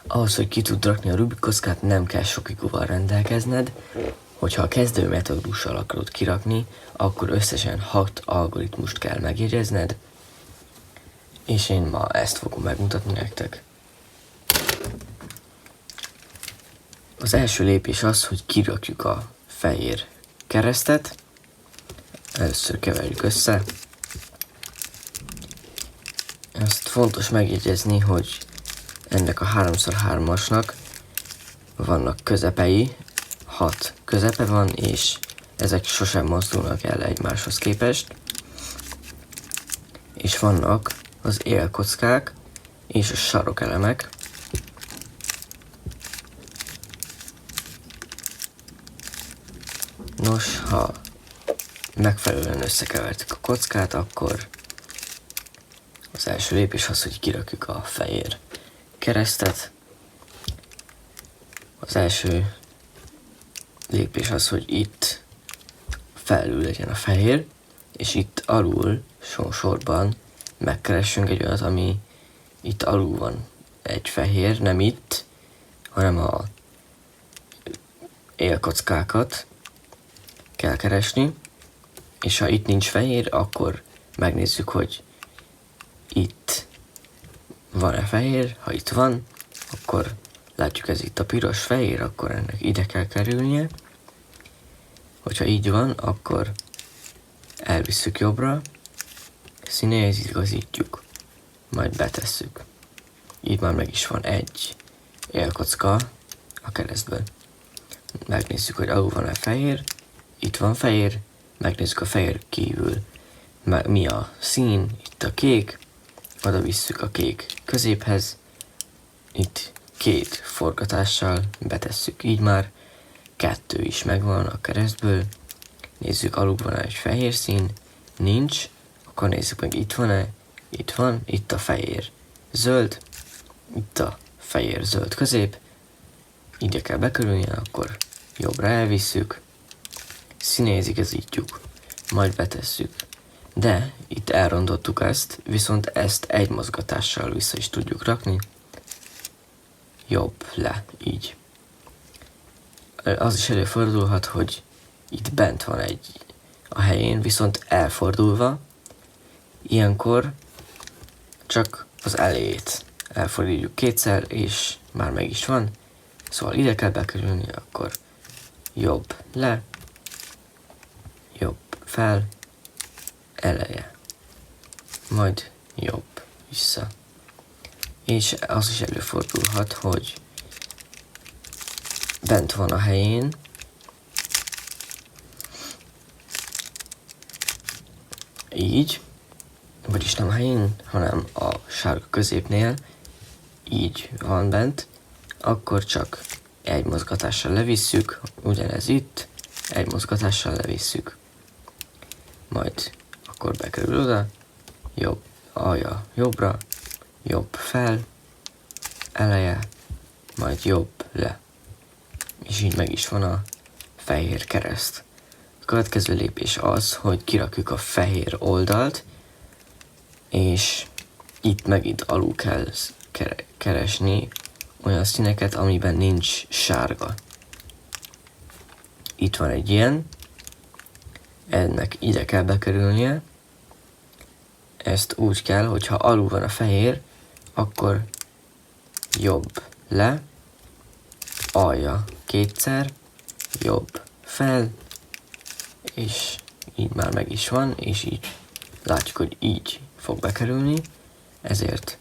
Ahhoz, hogy ki tud rakni a Rubik kockát, nem kell sok IQ-val rendelkezned. Hogyha a kezdő metódussal akarod kirakni, akkor összesen 6 algoritmust kell megjegyezned, és én ma ezt fogom megmutatni nektek. Az első lépés az, hogy kirakjuk a fehér keresztet. Először keverjük össze. Ezt fontos megjegyezni, hogy ennek a 3x3-asnak vannak közepei, 6 közepe van, és ezek sosem mozdulnak el egymáshoz képest. És vannak az élkockák és a sarokelemek. Nos, ha megfelelően összekevertük a kockát, akkor az első lépés az, hogy kirakjuk a fehér keresztet. Az első lépés az, hogy itt felül legyen a fehér, és itt alul sorban megkeressünk egy olyat, ami itt alul van egy fehér, nem itt, hanem a élkockákat kell keresni, és ha itt nincs fehér, akkor megnézzük, hogy itt van-e fehér. Ha itt van, akkor látjuk, ez itt a piros fehér, akkor ennek ide kell kerülnie. Hogyha így van, akkor elvisszük jobbra, színéhez igazítjuk, majd betesszük. Így már meg is van egy élkocka a keresztben. Megnézzük, hogy alul van-e fehér. Itt van fehér, megnézzük a fehér kívül mi a szín, itt a kék, oda visszük a kék középhez, itt 2 forgatással betesszük, így már 2 is megvan a keresztből. Nézzük, alul van egy fehér szín, nincs, akkor nézzük meg, itt van-e, itt van, itt a fehér zöld, itt a fehér zöld közép, ide kell bekerülnie, akkor jobbra elvisszük, színéhez igazítjuk, majd betesszük. De itt elrontottuk ezt, viszont ezt egy mozgatással vissza is tudjuk rakni. Jobb le, így. Az is előfordulhat, hogy itt bent van egy a helyén, viszont elfordulva. Ilyenkor csak az elejét elfordítjuk 2-szer, és már meg is van. Szóval ide kell bekerülni, akkor jobb le, jobb fel, eleje, majd jobb vissza. És az is előfordulhat, hogy bent van a helyén, így, vagyis nem a helyén, hanem a sárga középnél, így van bent, akkor csak egy mozgatással levisszük, ugyanez itt, egy mozgatással levisszük. Majd akkor bekerül oda, jobb alja jobbra, jobb fel, eleje, majd jobb le. És így meg is van a fehér kereszt. A következő lépés az, hogy kirakjuk a fehér oldalt, és itt megint alul kell keresni olyan színeket, amiben nincs sárga. Itt van egy ilyen, ennek ide kell bekerülnie. Ezt úgy kell, hogyha alul van a fehér, akkor jobb le, alja 2-szer, jobb fel, és így már meg is van, és így látjuk, hogy így fog bekerülni, ezért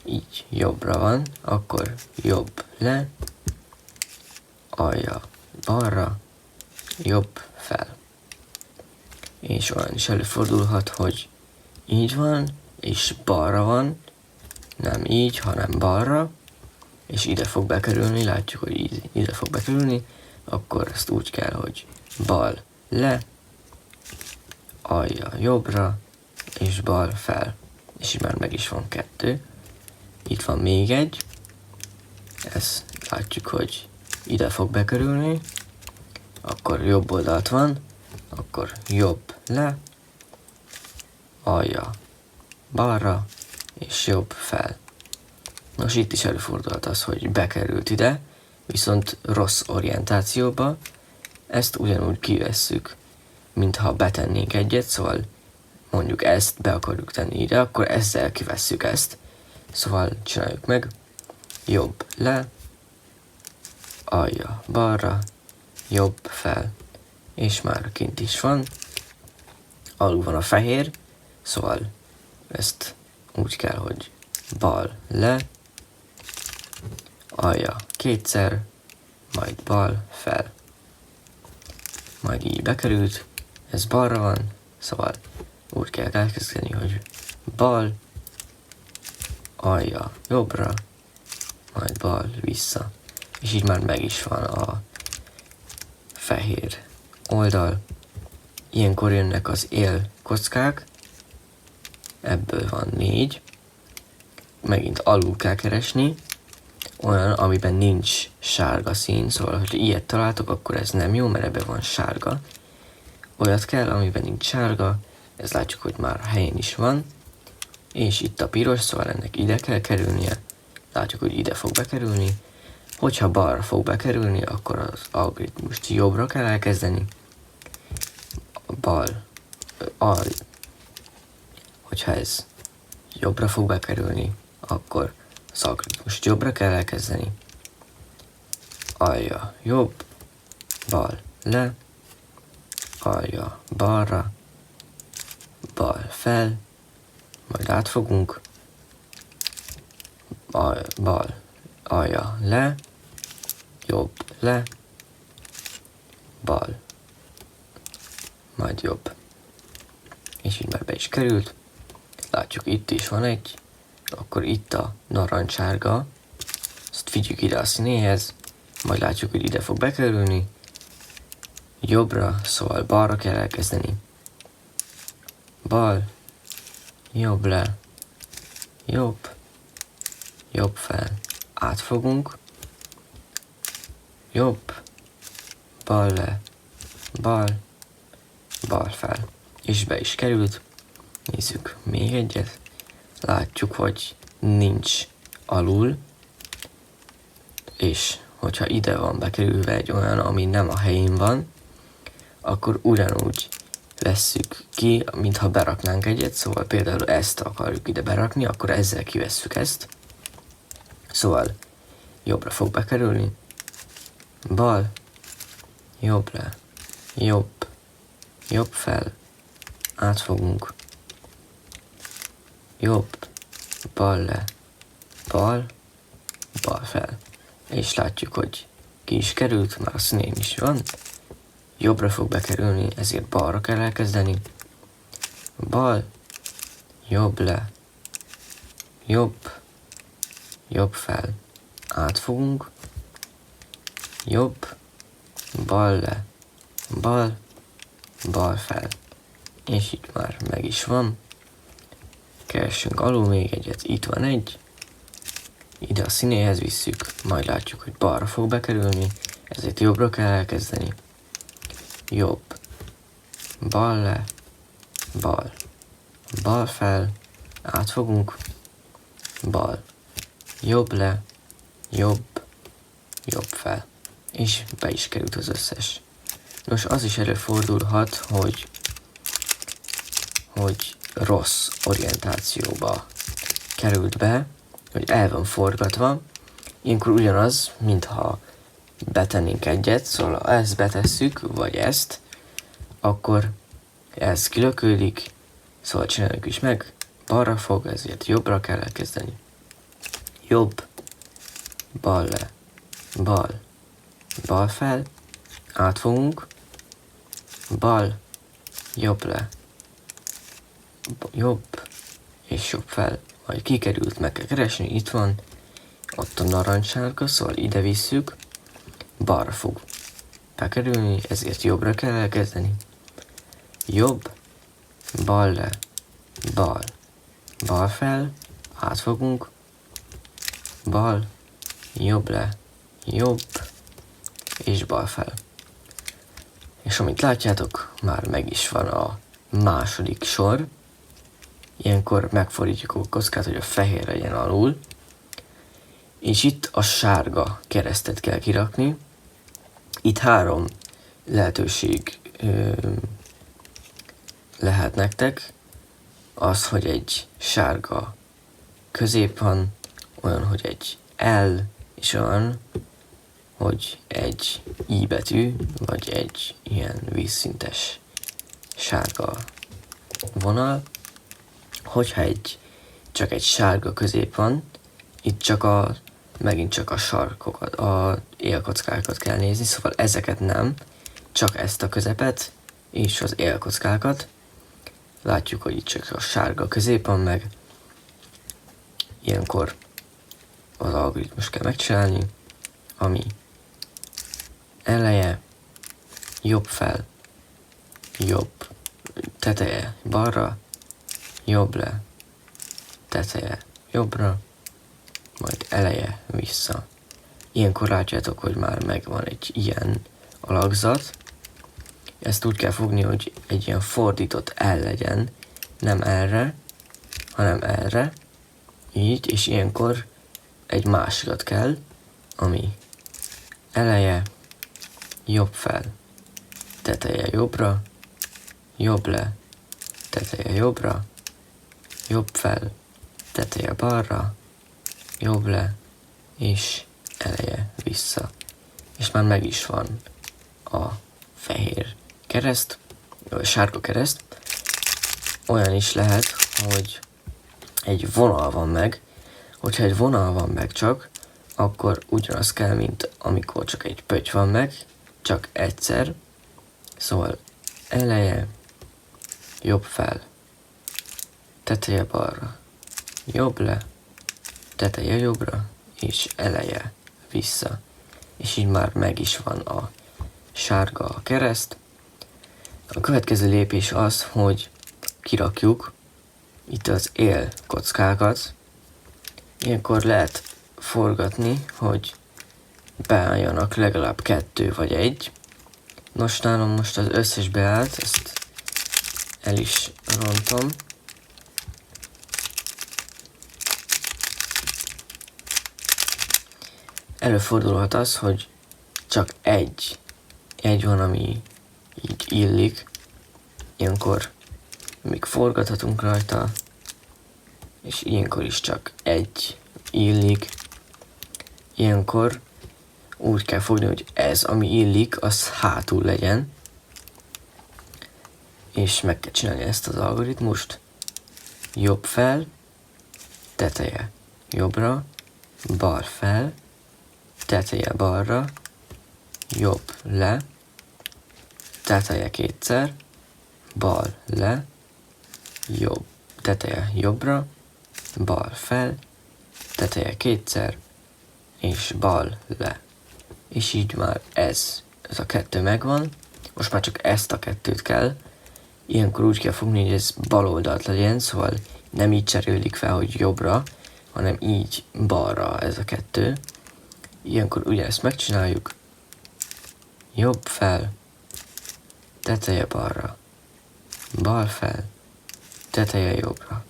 így jobbra van, akkor jobb le, alja balra, jobb fel. És olyan is előfordulhat, hogy így van, és balra van, nem így, hanem balra, és ide fog bekerülni, látjuk, hogy ide fog bekerülni, akkor ezt úgy kell, hogy bal le, alja jobbra, és bal fel. És így már meg is van 2. Itt van még egy, ezt látjuk, hogy ide fog bekerülni, akkor jobb oldalt van, akkor jobb le, alja balra, és jobb fel. Nos, itt is előfordulhat az, hogy bekerült ide, viszont rossz orientációba. Ezt ugyanúgy kivesszük, mintha betennénk egyet, szóval mondjuk ezt be akarjuk tenni ide, akkor ezzel kivesszük ezt. Szóval csináljuk meg. Jobb le, alja balra, jobb fel, és már kint is van. Alul van a fehér, szóval ezt úgy kell, hogy bal le, alja kétszer, majd bal fel. Majd így bekerült, ez balra van, szóval úgy kell elkezdeni, hogy bal, alja jobbra, majd bal vissza. És így már meg is van a fehér oldal. Ilyenkor jönnek az élkockák, ebből van 4. Megint alul kell keresni, olyan, amiben nincs sárga szín, szóval, hogyha ilyet találtok, akkor ez nem jó, mert ebben van sárga. Olyat kell, amiben nincs sárga, ez látjuk, hogy már a helyén is van, és itt a piros, szóval ennek ide kell kerülnie, látjuk, hogy ide fog bekerülni. Hogyha balra fog bekerülni, akkor az algoritmust jobbra kell elkezdeni. Hogyha ez jobbra fog bekerülni, akkor az algoritmust jobbra kell elkezdeni. Alja jobb, bal le, alja balra, bal fel, majd átfogunk, bal, alja le, jobb le, bal, majd jobb. És így már be is került. Látjuk, itt is van egy, akkor itt a narancssárga, ezt vigyük ide a színéhez, majd látjuk, hogy ide fog bekerülni, jobbra, szóval balra kell elkezdeni. Bal, jobb le, jobb, jobb fel, átfogunk, jobb, bal le, bal, bal fel, és be is került. Nézzük még egyet, látjuk, hogy nincs alul, és hogyha ide van bekerülve egy olyan, ami nem a helyén van, akkor ugyanúgy vesszük ki, mintha beraknánk egyet, szóval például ezt akarjuk ide berakni, akkor ezzel kivesszük ezt. Szóval jobbra fog bekerülni, bal, jobb le, jobb, jobb fel, átfogunk, jobb, bal le, bal, bal fel. És látjuk, hogy ki is került, már a színén is van. Jobbra fog bekerülni, ezért balra kell elkezdeni. Bal, jobb le, jobb, jobb fel, átfogunk. Jobb, bal le, bal, bal fel. És itt már meg is van. Keressünk alul még egyet, itt van egy. Ide a színéhez visszük, majd látjuk, hogy balra fog bekerülni, ezért jobbra kell elkezdeni. Jobb, bal le, bal, bal fel, átfogunk, bal, jobb le, jobb, jobb fel, és be is került az összes. Nos, az is előfordulhat, hogy rossz orientációba került be, hogy el van forgatva, ilyenkor ugyanaz, mintha betennénk egyet, szóval ha ezt betesszük, vagy ezt, akkor ez kilökődik, szóval csináljuk is meg, balra fog, ezért jobbra kell elkezdeni. Jobb, bal le, bal, bal fel, átfogunk, bal, jobb le, jobb, és jobb fel, majd kikerült, meg kell keresni, itt van, ott a narancssárga, szóval ide visszük, balra fog bekerülni, ezért jobbra kell elkezdeni. Jobb, bal le, bal, bal fel, átfogunk, bal, jobb le, jobb, és bal fel. És amit látjátok, már meg is van a második sor. Ilyenkor megfordítjuk a kockát, hogy a fehér legyen alul, És itt a sárga keresztet kell kirakni. Itt 3 lehetőség lehet nektek. Az, hogy egy sárga közép van, olyan, hogy egy L, és olyan, hogy egy I betű, vagy egy ilyen vízszintes sárga vonal. Hogyha csak egy sárga közép van, itt megint csak a sarkokat, a élkockákat kell nézni, szóval ezeket nem, csak ezt a közepet és az élkockákat. Látjuk, hogy itt csak a sárga közép van meg. Ilyenkor az algoritmus kell megcsinálni, ami eleje, jobb fel, jobb teteje balra, jobb le, teteje jobbra, majd eleje vissza. Ilyenkor látjátok, hogy már megvan egy ilyen alakzat. Ezt úgy kell fogni, hogy egy ilyen fordított L legyen, nem erre, hanem erre, így, és ilyenkor egy másikat kell, ami eleje, jobb fel, teteje jobbra, jobb le, teteje jobbra, jobb fel, teteje balra, jobb le, és eleje vissza. És már meg is van a fehér kereszt, vagy sárga kereszt. Olyan is lehet, hogy egy vonal van meg. Hogyha egy vonal van meg csak, akkor ugyanaz kell, mint amikor csak egy pötty van meg, csak egyszer. Szóval eleje, jobb fel, teteje balra, jobb le, teteje jobbra, és eleje vissza. És így már meg is van a sárga kereszt. A következő lépés az, hogy kirakjuk itt az élkockákat. Ilyenkor lehet forgatni, hogy beálljanak legalább 2 vagy 1. Nos, nálam most az összes beállt, ezt el is rontom. Előfordulhat az, hogy csak egy van, ami így illik. Ilyenkor még forgathatunk rajta, és ilyenkor is csak egy illik. Ilyenkor úgy kell fogni, hogy ez, ami illik, az hátul legyen. És meg kell csinálni ezt az algoritmust. Jobb fel, teteje jobbra, bal fel, teteje balra, jobb le, teteje kétszer, bal le, jobb, teteje jobbra, bal fel, teteje kétszer, és bal le. És így már ez a 2 megvan. Most már csak ezt a 2-t kell. Ilyenkor úgy kell fogni, hogy ez bal oldalt legyen, szóval nem így cserélik fel, hogy jobbra, hanem így balra ez a 2. Ilyenkor ugyanezt megcsináljuk. Jobb fel, teteje balra, bal fel, teteje jobbra,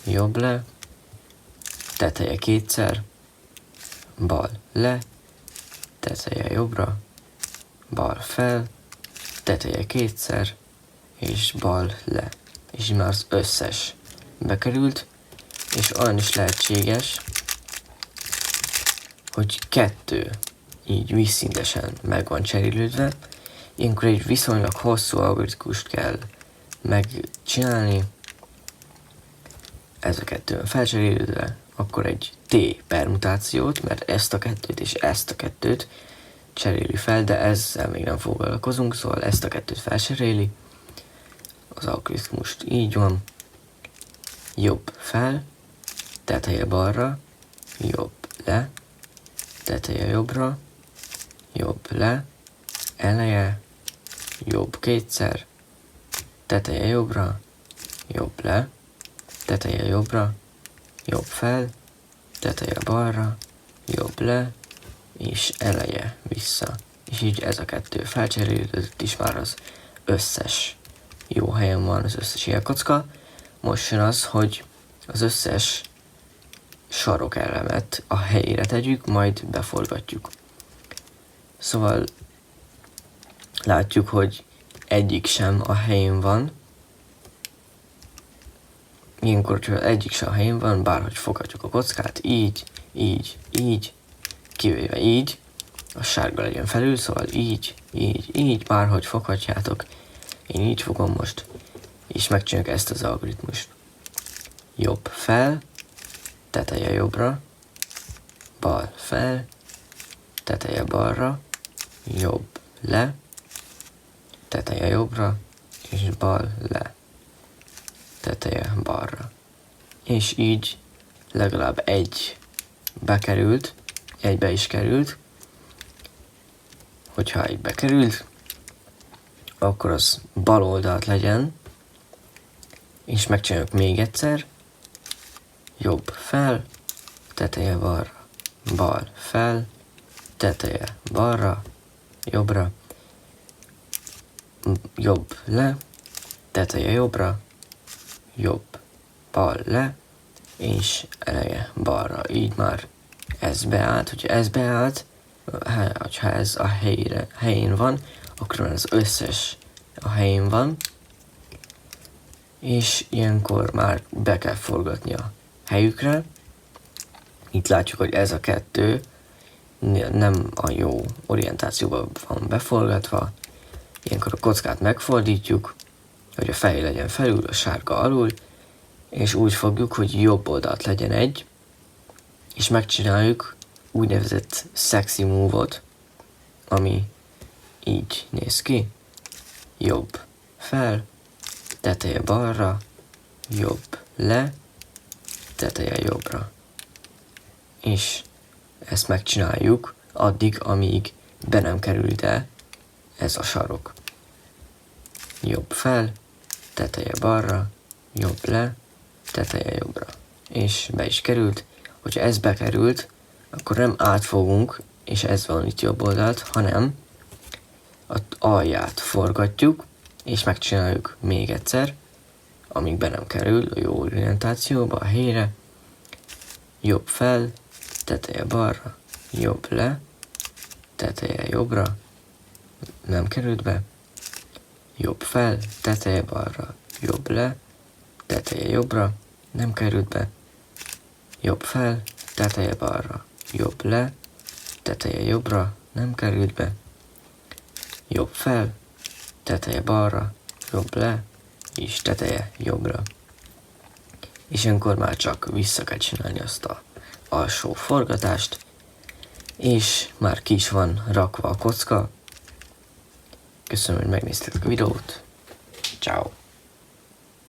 jobb le, teteje kétszer, bal le, teteje jobbra, bal fel, teteje kétszer, és bal le. És így már az összes bekerült, és olyan is lehetséges, hogy 2 így vízszintesen meg van cserélődve. Ilyenkor egy viszonylag hosszú algoritmust kell megcsinálni. Ez a 2 felcserélődve, akkor egy T permutációt, mert ezt a 2-t és ezt a 2-t cseréli fel, de ezzel még nem foglalkozunk, szóval ezt a 2-t felcseréli. Az algoritmust így van. Jobb fel, teteje balra, jobb le, teteje jobbra, jobb le, eleje, jobb kétszer, teteje jobbra, jobb le, teteje jobbra, jobb fel, teteje balra, jobb le, és eleje vissza. És így ez a 2 felcserélődött is már az összes jó helyen van, az összes élkocka. Most jön az, hogy az összes sarokelemet a helyére tegyük, majd beforgatjuk. Szóval látjuk, hogy egyik sem a helyén van. Ilyenkor, hogyha egyik sem a helyén van, bárhogy fogadjuk a kockát, így, kivéve így, a sárga legyen felül, szóval így, bárhogy foghatjátok. Én így fogom most, és megcsináljuk ezt az algoritmust. Jobb fel, teteje jobbra, bal fel, teteje balra, jobb le, teteje jobbra, és bal le, teteje balra. És így legalább egy bekerült, egybe is került. Hogyha egy bekerült, akkor az bal oldalt legyen, és megcsináljuk még egyszer. Jobb fel, teteje balra, bal fel, teteje balra, jobbra, jobb le, teteje jobbra, jobb, bal le, és eleje balra. Így már ez beállt, hogyha ez beállt, ha ez a helyén van, akkor az összes a helyén van, és ilyenkor már be kell forgatni a helyükre. Itt látjuk, hogy ez a kettő nem a jó orientációban van beforgatva. Ilyenkor a kockát megfordítjuk, hogy a fehér legyen felül, a sárga alul, és úgy fogjuk, hogy jobb oldalt legyen egy, és megcsináljuk úgynevezett sexy move-ot, ami így néz ki. Jobb fel, teteje balra, jobb le, teteje jobbra. És ezt megcsináljuk addig, amíg be nem kerül ide ez a sarok. Jobb fel, teteje balra, jobb le, teteje jobbra. És be is került. Hogyha ez bekerült, akkor nem átfogunk, és ez van itt jobb oldalt, hanem az alját forgatjuk, és megcsináljuk még egyszer, amíg be nem kerül a jó orientációba, a helyre. Jobb fel, teteje balra, jobb le, teteje jobbra, nem került be. Jobb fel, teteje balra, jobb le, teteje jobbra, nem került be. Jobb fel, teteje balra, jobb le, teteje jobbra, nem került be. Jobb fel, teteje balra, jobb le, és teteje jobbra. És ilyenkor már csak vissza kell csinálni azt az alsó forgatást, és már ki is van rakva a kocka. Köszönöm, hogy megnéztétek a videót. Ciao.